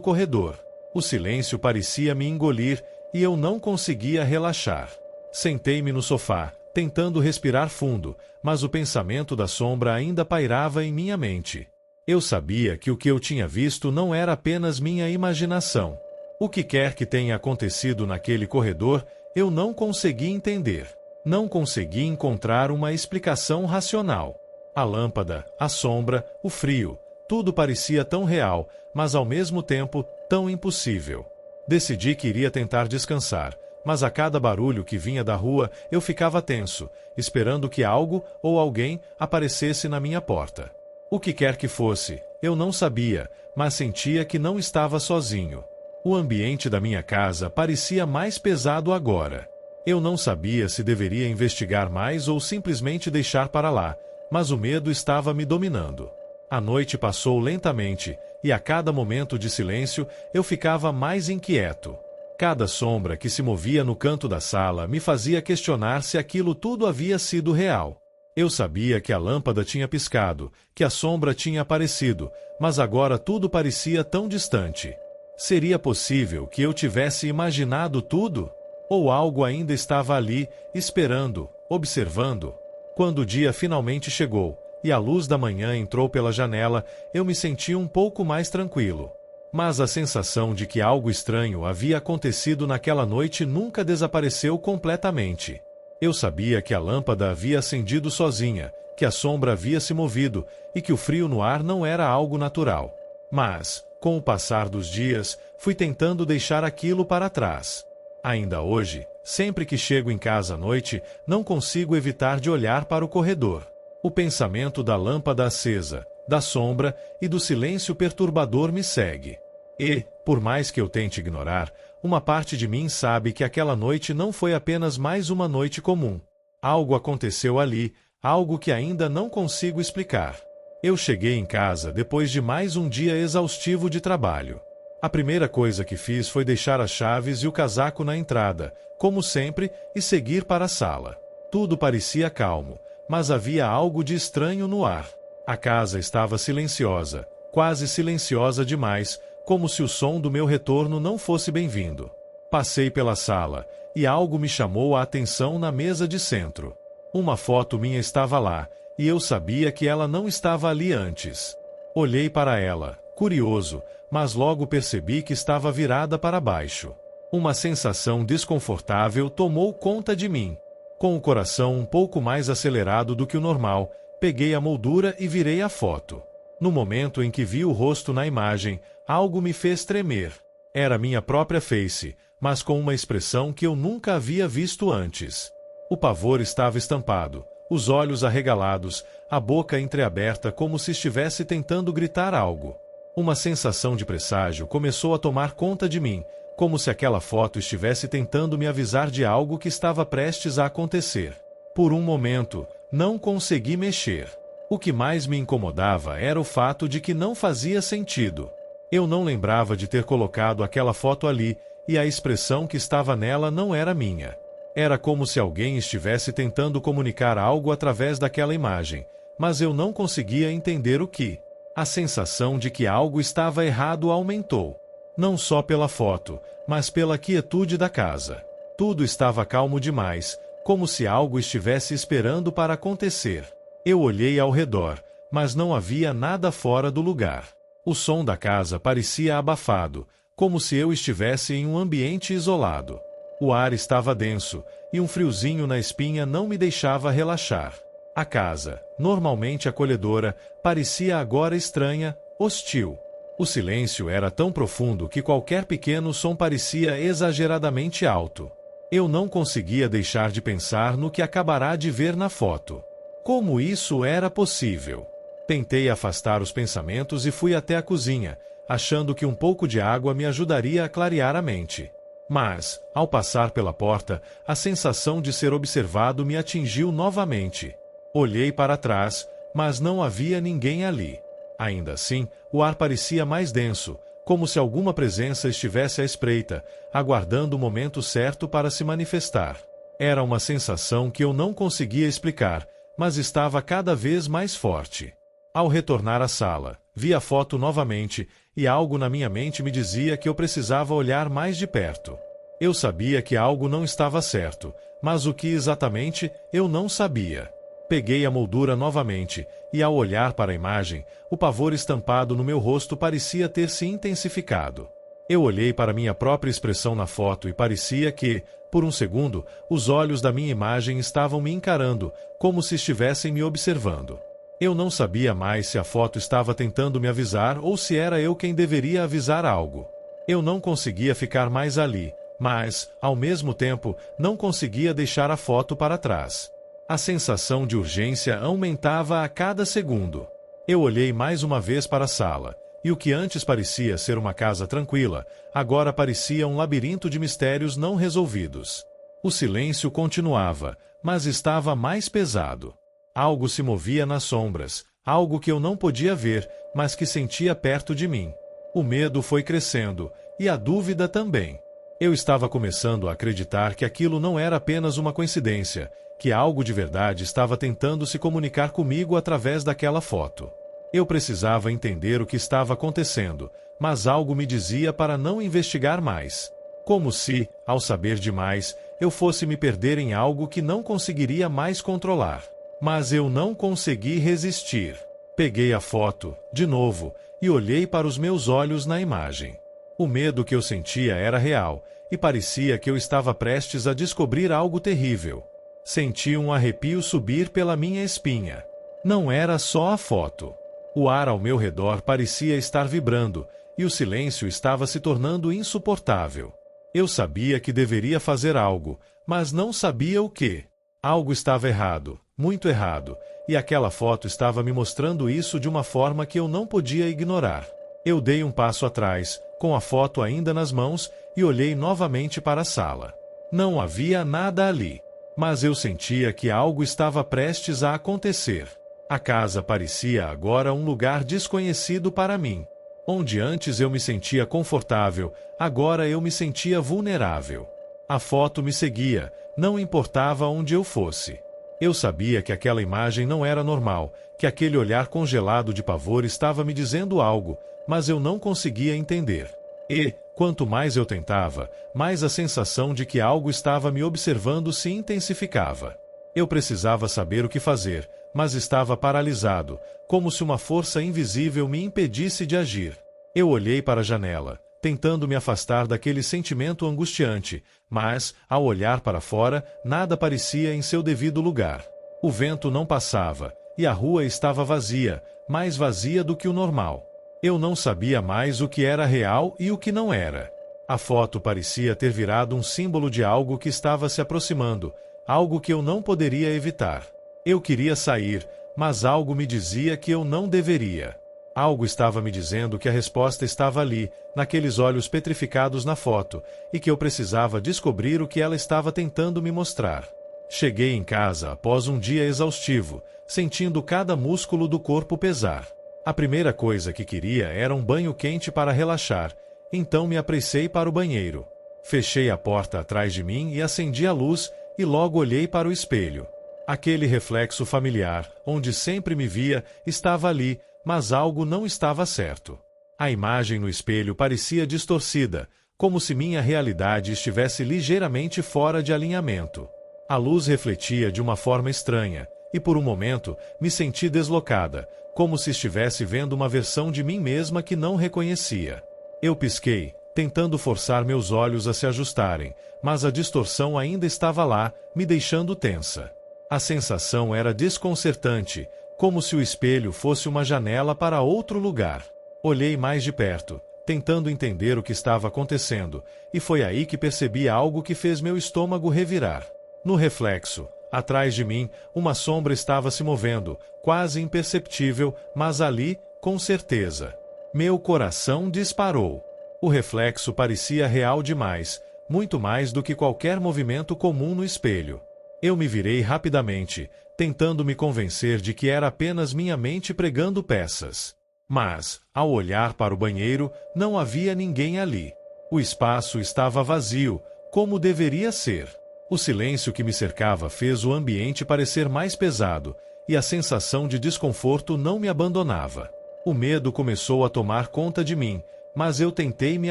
corredor. O silêncio parecia me engolir, e eu não conseguia relaxar. Sentei-me no sofá, tentando respirar fundo, mas o pensamento da sombra ainda pairava em minha mente. Eu sabia que o que eu tinha visto não era apenas minha imaginação. O que quer que tenha acontecido naquele corredor, eu não consegui entender. Não consegui encontrar uma explicação racional. A lâmpada, a sombra, o frio, tudo parecia tão real, mas ao mesmo tempo, tão impossível. Decidi que iria tentar descansar, mas a cada barulho que vinha da rua, eu ficava tenso, esperando que algo ou alguém aparecesse na minha porta. O que quer que fosse, eu não sabia, mas sentia que não estava sozinho. O ambiente da minha casa parecia mais pesado agora. Eu não sabia se deveria investigar mais ou simplesmente deixar para lá, mas o medo estava me dominando. A noite passou lentamente, e a cada momento de silêncio eu ficava mais inquieto. Cada sombra que se movia no canto da sala me fazia questionar se aquilo tudo havia sido real. Eu sabia que a lâmpada tinha piscado, que a sombra tinha aparecido, mas agora tudo parecia tão distante. Seria possível que eu tivesse imaginado tudo? Ou algo ainda estava ali, esperando, observando? Quando o dia finalmente chegou, e a luz da manhã entrou pela janela, eu me senti um pouco mais tranquilo. Mas a sensação de que algo estranho havia acontecido naquela noite nunca desapareceu completamente. Eu sabia que a lâmpada havia acendido sozinha, que a sombra havia se movido, e que o frio no ar não era algo natural. Mas, com o passar dos dias, fui tentando deixar aquilo para trás. Ainda hoje, sempre que chego em casa à noite, não consigo evitar de olhar para o corredor. O pensamento da lâmpada acesa, da sombra e do silêncio perturbador me segue. E, por mais que eu tente ignorar, uma parte de mim sabe que aquela noite não foi apenas mais uma noite comum. Algo aconteceu ali, algo que ainda não consigo explicar. Eu cheguei em casa depois de mais um dia exaustivo de trabalho. A primeira coisa que fiz foi deixar as chaves e o casaco na entrada, como sempre, e seguir para a sala. Tudo parecia calmo, mas havia algo de estranho no ar. A casa estava silenciosa, quase silenciosa demais, como se o som do meu retorno não fosse bem-vindo. Passei pela sala, e algo me chamou a atenção na mesa de centro. Uma foto minha estava lá, e eu sabia que ela não estava ali antes. Olhei para ela, curioso, mas logo percebi que estava virada para baixo. Uma sensação desconfortável tomou conta de mim. Com o coração um pouco mais acelerado do que o normal, peguei a moldura e virei a foto. No momento em que vi o rosto na imagem, algo me fez tremer. Era minha própria face, mas com uma expressão que eu nunca havia visto antes. O pavor estava estampado, os olhos arregalados, a boca entreaberta como se estivesse tentando gritar algo. Uma sensação de presságio começou a tomar conta de mim, como se aquela foto estivesse tentando me avisar de algo que estava prestes a acontecer. Por um momento, não consegui mexer. O que mais me incomodava era o fato de que não fazia sentido. Eu não lembrava de ter colocado aquela foto ali, e a expressão que estava nela não era minha. Era como se alguém estivesse tentando comunicar algo através daquela imagem, mas eu não conseguia entender o que. A sensação de que algo estava errado aumentou. Não só pela foto, mas pela quietude da casa. Tudo estava calmo demais, como se algo estivesse esperando para acontecer. Eu olhei ao redor, mas não havia nada fora do lugar. O som da casa parecia abafado, como se eu estivesse em um ambiente isolado. O ar estava denso, e um friozinho na espinha não me deixava relaxar. A casa, normalmente acolhedora, parecia agora estranha, hostil. O silêncio era tão profundo que qualquer pequeno som parecia exageradamente alto. Eu não conseguia deixar de pensar no que acabará de ver na foto. Como isso era possível? Tentei afastar os pensamentos e fui até a cozinha, achando que um pouco de água me ajudaria a clarear a mente. Mas, ao passar pela porta, a sensação de ser observado me atingiu novamente. Olhei para trás, mas não havia ninguém ali. Ainda assim, o ar parecia mais denso, como se alguma presença estivesse à espreita, aguardando o momento certo para se manifestar. Era uma sensação que eu não conseguia explicar, mas estava cada vez mais forte. Ao retornar à sala, vi a foto novamente, e algo na minha mente me dizia que eu precisava olhar mais de perto. Eu sabia que algo não estava certo, mas o que exatamente, eu não sabia. Peguei a moldura novamente, e ao olhar para a imagem, o pavor estampado no meu rosto parecia ter se intensificado. Eu olhei para minha própria expressão na foto e parecia que, por um segundo, os olhos da minha imagem estavam me encarando, como se estivessem me observando. Eu não sabia mais se a foto estava tentando me avisar ou se era eu quem deveria avisar algo. Eu não conseguia ficar mais ali, mas, ao mesmo tempo, não conseguia deixar a foto para trás. A sensação de urgência aumentava a cada segundo. Eu olhei mais uma vez para a sala, e o que antes parecia ser uma casa tranquila, agora parecia um labirinto de mistérios não resolvidos. O silêncio continuava, mas estava mais pesado. Algo se movia nas sombras, algo que eu não podia ver, mas que sentia perto de mim. O medo foi crescendo, e a dúvida também. Eu estava começando a acreditar que aquilo não era apenas uma coincidência, que algo de verdade estava tentando se comunicar comigo através daquela foto. Eu precisava entender o que estava acontecendo, mas algo me dizia para não investigar mais. Como se, ao saber demais, eu fosse me perder em algo que não conseguiria mais controlar. Mas eu não consegui resistir. Peguei a foto, de novo, e olhei para os meus olhos na imagem. O medo que eu sentia era real, e parecia que eu estava prestes a descobrir algo terrível. Senti um arrepio subir pela minha espinha. Não era só a foto. O ar ao meu redor parecia estar vibrando, e o silêncio estava se tornando insuportável. Eu sabia que deveria fazer algo, mas não sabia o que. Algo estava errado, muito errado, e aquela foto estava me mostrando isso de uma forma que eu não podia ignorar. Eu dei um passo atrás, com a foto ainda nas mãos, e olhei novamente para a sala. Não havia nada ali, mas eu sentia que algo estava prestes a acontecer. A casa parecia agora um lugar desconhecido para mim. Onde antes eu me sentia confortável, agora eu me sentia vulnerável. A foto me seguia, não importava onde eu fosse. Eu sabia que aquela imagem não era normal, que aquele olhar congelado de pavor estava me dizendo algo, mas eu não conseguia entender. E, quanto mais eu tentava, mais a sensação de que algo estava me observando se intensificava. Eu precisava saber o que fazer, mas estava paralisado, como se uma força invisível me impedisse de agir. Eu olhei para a janela, tentando me afastar daquele sentimento angustiante, mas, ao olhar para fora, nada parecia em seu devido lugar. O vento não passava, e a rua estava vazia, mais vazia do que o normal. Eu não sabia mais o que era real e o que não era. A foto parecia ter virado um símbolo de algo que estava se aproximando, algo que eu não poderia evitar. Eu queria sair, mas algo me dizia que eu não deveria. Algo estava me dizendo que a resposta estava ali, naqueles olhos petrificados na foto, e que eu precisava descobrir o que ela estava tentando me mostrar. Cheguei em casa após um dia exaustivo, sentindo cada músculo do corpo pesar. A primeira coisa que queria era um banho quente para relaxar, então me apressei para o banheiro. Fechei a porta atrás de mim e acendi a luz, e logo olhei para o espelho. Aquele reflexo familiar, onde sempre me via, estava ali, mas algo não estava certo. A imagem no espelho parecia distorcida, como se minha realidade estivesse ligeiramente fora de alinhamento. A luz refletia de uma forma estranha, e por um momento, me senti deslocada, como se estivesse vendo uma versão de mim mesma que não reconhecia. Eu pisquei, tentando forçar meus olhos a se ajustarem, mas a distorção ainda estava lá, me deixando tensa. A sensação era desconcertante, como se o espelho fosse uma janela para outro lugar. Olhei mais de perto, tentando entender o que estava acontecendo, e foi aí que percebi algo que fez meu estômago revirar. No reflexo, atrás de mim, uma sombra estava se movendo, quase imperceptível, mas ali, com certeza. Meu coração disparou. O reflexo parecia real demais, muito mais do que qualquer movimento comum no espelho. Eu me virei rapidamente, tentando me convencer de que era apenas minha mente pregando peças. Mas, ao olhar para o banheiro, não havia ninguém ali. O espaço estava vazio, como deveria ser. O silêncio que me cercava fez o ambiente parecer mais pesado, e a sensação de desconforto não me abandonava. O medo começou a tomar conta de mim, mas eu tentei me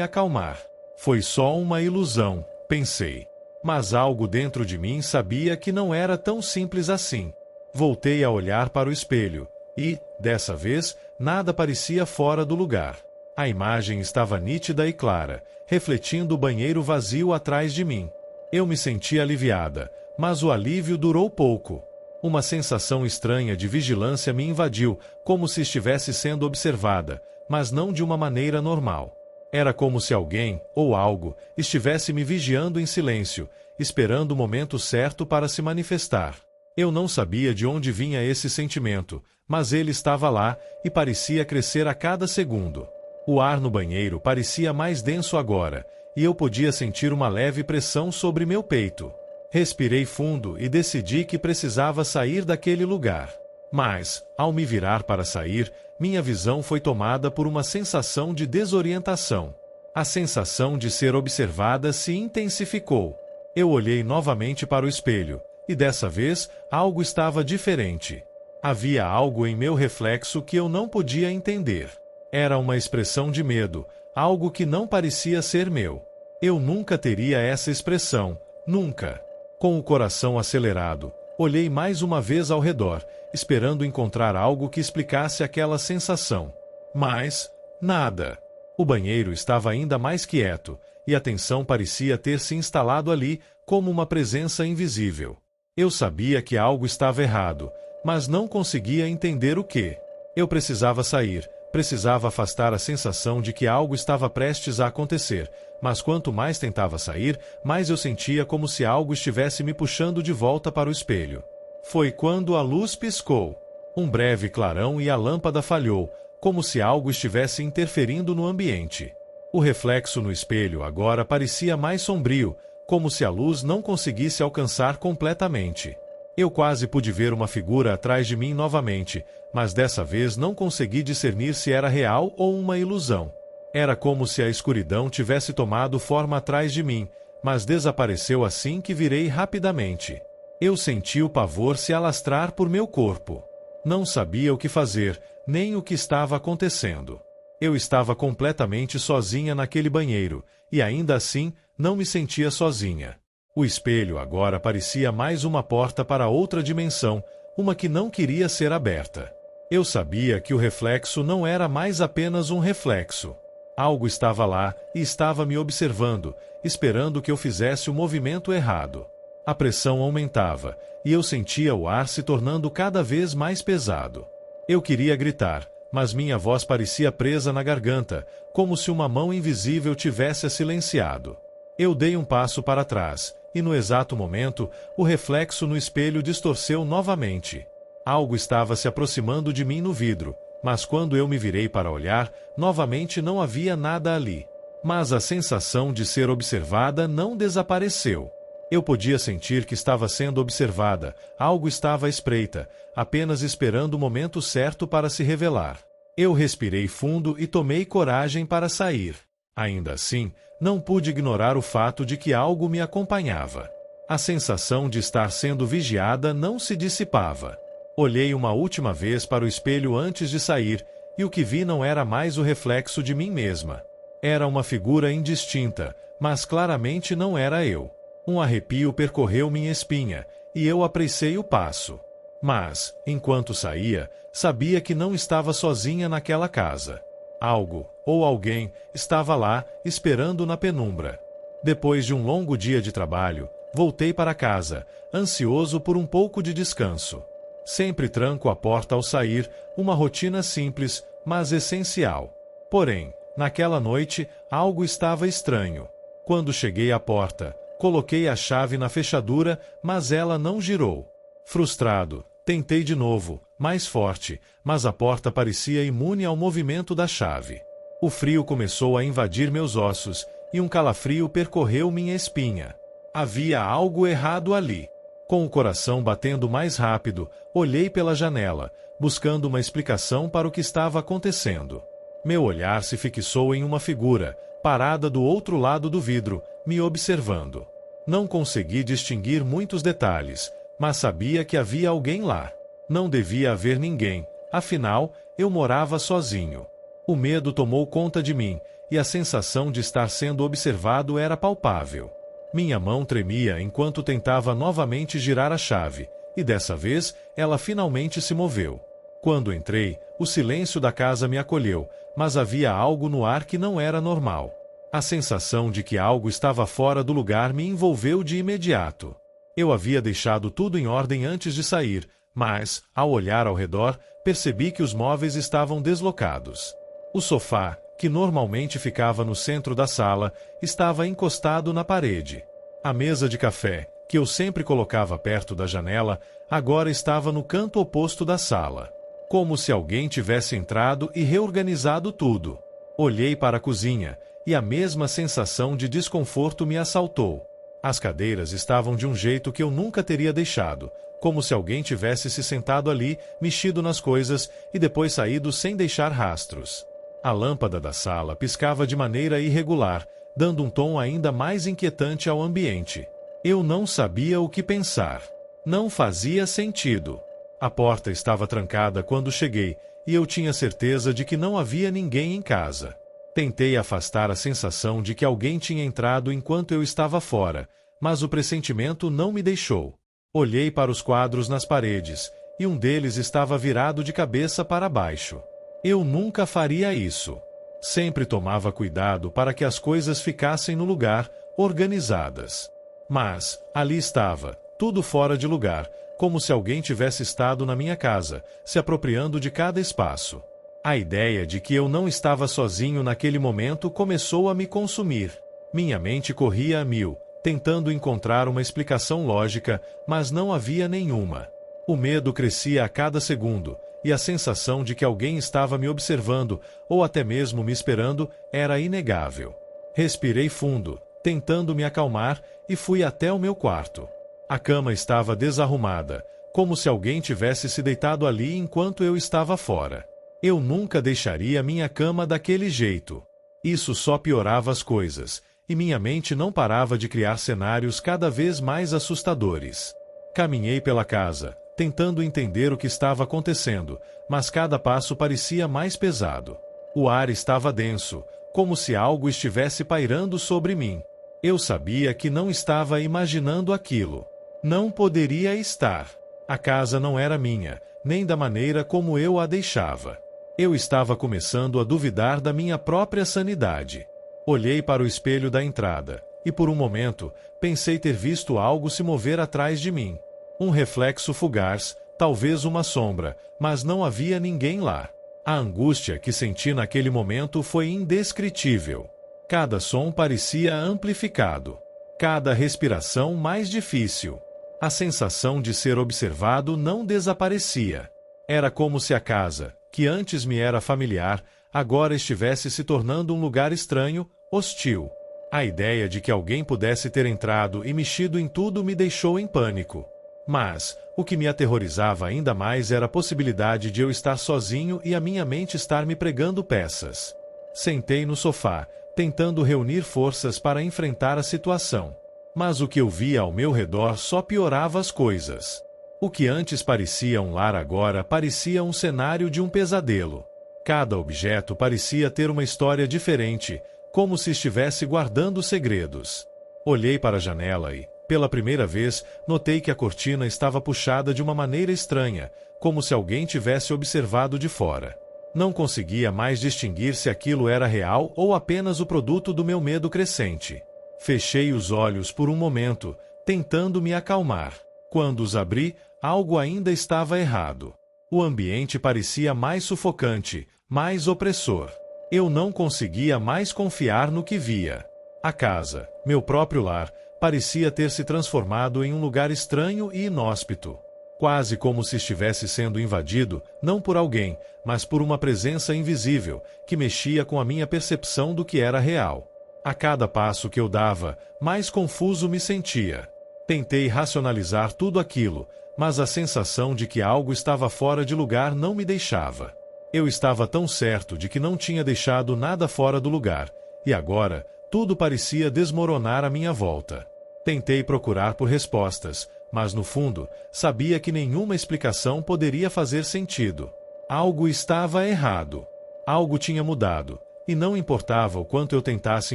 acalmar. Foi só uma ilusão, pensei. Mas algo dentro de mim sabia que não era tão simples assim. Voltei a olhar para o espelho, e, dessa vez, nada parecia fora do lugar. A imagem estava nítida e clara, refletindo o banheiro vazio atrás de mim. Eu me senti aliviada, mas o alívio durou pouco. Uma sensação estranha de vigilância me invadiu, como se estivesse sendo observada, mas não de uma maneira normal. Era como se alguém, ou algo, estivesse me vigiando em silêncio, esperando o momento certo para se manifestar. Eu não sabia de onde vinha esse sentimento, mas ele estava lá e parecia crescer a cada segundo. O ar no banheiro parecia mais denso agora, e eu podia sentir uma leve pressão sobre meu peito. Respirei fundo e decidi que precisava sair daquele lugar. Mas, ao me virar para sair, minha visão foi tomada por uma sensação de desorientação. A sensação de ser observada se intensificou. Eu olhei novamente para o espelho, e dessa vez, algo estava diferente. Havia algo em meu reflexo que eu não podia entender. Era uma expressão de medo, algo que não parecia ser meu. Eu nunca teria essa expressão, nunca. Com o coração acelerado, olhei mais uma vez ao redor, esperando encontrar algo que explicasse aquela sensação. Mas, nada. O banheiro estava ainda mais quieto, e a tensão parecia ter se instalado ali, como uma presença invisível. Eu sabia que algo estava errado, mas não conseguia entender o que. Eu precisava sair, precisava afastar a sensação de que algo estava prestes a acontecer, mas quanto mais tentava sair, mais eu sentia como se algo estivesse me puxando de volta para o espelho. Foi quando a luz piscou. Um breve clarão e a lâmpada falhou, como se algo estivesse interferindo no ambiente. O reflexo no espelho agora parecia mais sombrio, como se a luz não conseguisse alcançar completamente. Eu quase pude ver uma figura atrás de mim novamente, mas dessa vez não consegui discernir se era real ou uma ilusão. Era como se a escuridão tivesse tomado forma atrás de mim, mas desapareceu assim que virei rapidamente. Eu senti o pavor se alastrar por meu corpo. Não sabia o que fazer, nem o que estava acontecendo. Eu estava completamente sozinha naquele banheiro, e ainda assim, não me sentia sozinha. O espelho agora parecia mais uma porta para outra dimensão, uma que não queria ser aberta. Eu sabia que o reflexo não era mais apenas um reflexo. Algo estava lá e estava me observando, esperando que eu fizesse o movimento errado. A pressão aumentava, e eu sentia o ar se tornando cada vez mais pesado. Eu queria gritar, mas minha voz parecia presa na garganta, como se uma mão invisível tivesse a silenciado. Eu dei um passo para trás, e no exato momento, o reflexo no espelho distorceu novamente. Algo estava se aproximando de mim no vidro, mas quando eu me virei para olhar, novamente não havia nada ali. Mas a sensação de ser observada não desapareceu. Eu podia sentir que estava sendo observada, algo estava à espreita, apenas esperando o momento certo para se revelar. Eu respirei fundo e tomei coragem para sair. Ainda assim, não pude ignorar o fato de que algo me acompanhava. A sensação de estar sendo vigiada não se dissipava. Olhei uma última vez para o espelho antes de sair, e o que vi não era mais o reflexo de mim mesma. Era uma figura indistinta, mas claramente não era eu. Um arrepio percorreu minha espinha, e eu apressei o passo. Mas, enquanto saía, sabia que não estava sozinha naquela casa. Algo, ou alguém, estava lá, esperando na penumbra. Depois de um longo dia de trabalho, voltei para casa, ansioso por um pouco de descanso. Sempre tranco a porta ao sair, uma rotina simples, mas essencial. Porém, naquela noite, algo estava estranho. Quando cheguei à porta, coloquei a chave na fechadura, mas ela não girou. Frustrado, tentei de novo, mais forte, mas a porta parecia imune ao movimento da chave. O frio começou a invadir meus ossos, e um calafrio percorreu minha espinha. Havia algo errado ali. Com o coração batendo mais rápido, olhei pela janela, buscando uma explicação para o que estava acontecendo. Meu olhar se fixou em uma figura, parada do outro lado do vidro, me observando. Não consegui distinguir muitos detalhes, mas sabia que havia alguém lá. Não devia haver ninguém, afinal, eu morava sozinho. O medo tomou conta de mim, e a sensação de estar sendo observado era palpável. Minha mão tremia enquanto tentava novamente girar a chave, e dessa vez ela finalmente se moveu. Quando entrei, o silêncio da casa me acolheu, mas havia algo no ar que não era normal. A sensação de que algo estava fora do lugar me envolveu de imediato. Eu havia deixado tudo em ordem antes de sair, mas, ao olhar ao redor, percebi que os móveis estavam deslocados. O sofá, que normalmente ficava no centro da sala, estava encostado na parede. A mesa de café, que eu sempre colocava perto da janela, agora estava no canto oposto da sala. Como se alguém tivesse entrado e reorganizado tudo. Olhei para a cozinha, e a mesma sensação de desconforto me assaltou. As cadeiras estavam de um jeito que eu nunca teria deixado, como se alguém tivesse se sentado ali, mexido nas coisas, e depois saído sem deixar rastros. A lâmpada da sala piscava de maneira irregular, dando um tom ainda mais inquietante ao ambiente. Eu não sabia o que pensar. Não fazia sentido. A porta estava trancada quando cheguei, e eu tinha certeza de que não havia ninguém em casa. Tentei afastar a sensação de que alguém tinha entrado enquanto eu estava fora, mas o pressentimento não me deixou. Olhei para os quadros nas paredes, e um deles estava virado de cabeça para baixo. Eu nunca faria isso. Sempre tomava cuidado para que as coisas ficassem no lugar, organizadas. Mas, ali estava, tudo fora de lugar, como se alguém tivesse estado na minha casa, se apropriando de cada espaço. A ideia de que eu não estava sozinho naquele momento começou a me consumir. Minha mente corria a mil, tentando encontrar uma explicação lógica, mas não havia nenhuma. O medo crescia a cada segundo, e a sensação de que alguém estava me observando, ou até mesmo me esperando, era inegável. Respirei fundo, tentando me acalmar, e fui até o meu quarto. A cama estava desarrumada, como se alguém tivesse se deitado ali enquanto eu estava fora. Eu nunca deixaria minha cama daquele jeito. Isso só piorava as coisas, e minha mente não parava de criar cenários cada vez mais assustadores. Caminhei pela casa, tentando entender o que estava acontecendo, mas cada passo parecia mais pesado. O ar estava denso, como se algo estivesse pairando sobre mim. Eu sabia que não estava imaginando aquilo. Não poderia estar. A casa não era minha, nem da maneira como eu a deixava. Eu estava começando a duvidar da minha própria sanidade. Olhei para o espelho da entrada, e por um momento, pensei ter visto algo se mover atrás de mim. Um reflexo fugaz, talvez uma sombra, mas não havia ninguém lá. A angústia que senti naquele momento foi indescritível. Cada som parecia amplificado. Cada respiração mais difícil. A sensação de ser observado não desaparecia. Era como se a casa, que antes me era familiar, agora estivesse se tornando um lugar estranho, hostil. A ideia de que alguém pudesse ter entrado e mexido em tudo me deixou em pânico. Mas, o que me aterrorizava ainda mais era a possibilidade de eu estar sozinho e a minha mente estar me pregando peças. Sentei no sofá, tentando reunir forças para enfrentar a situação. Mas o que eu via ao meu redor só piorava as coisas. O que antes parecia um lar agora parecia um cenário de um pesadelo. Cada objeto parecia ter uma história diferente, como se estivesse guardando segredos. Olhei para a janela e, pela primeira vez, notei que a cortina estava puxada de uma maneira estranha, como se alguém tivesse observado de fora. Não conseguia mais distinguir se aquilo era real ou apenas o produto do meu medo crescente. Fechei os olhos por um momento, tentando me acalmar. Quando os abri, algo ainda estava errado. O ambiente parecia mais sufocante, mais opressor. Eu não conseguia mais confiar no que via. A casa, meu próprio lar, parecia ter se transformado em um lugar estranho e inóspito. Quase como se estivesse sendo invadido, não por alguém, mas por uma presença invisível, que mexia com a minha percepção do que era real. A cada passo que eu dava, mais confuso me sentia. Tentei racionalizar tudo aquilo, mas a sensação de que algo estava fora de lugar não me deixava. Eu estava tão certo de que não tinha deixado nada fora do lugar, e agora, tudo parecia desmoronar à minha volta. Tentei procurar por respostas, mas no fundo, sabia que nenhuma explicação poderia fazer sentido. Algo estava errado. Algo tinha mudado, e não importava o quanto eu tentasse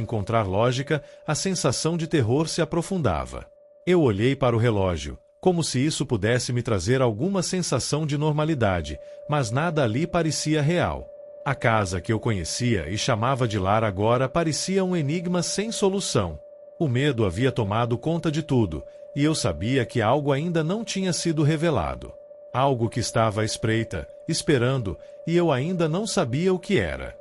encontrar lógica, a sensação de terror se aprofundava. Eu olhei para o relógio, como se isso pudesse me trazer alguma sensação de normalidade, mas nada ali parecia real. A casa que eu conhecia e chamava de lar agora parecia um enigma sem solução. O medo havia tomado conta de tudo, e eu sabia que algo ainda não tinha sido revelado. Algo que estava à espreita, esperando, e eu ainda não sabia o que era.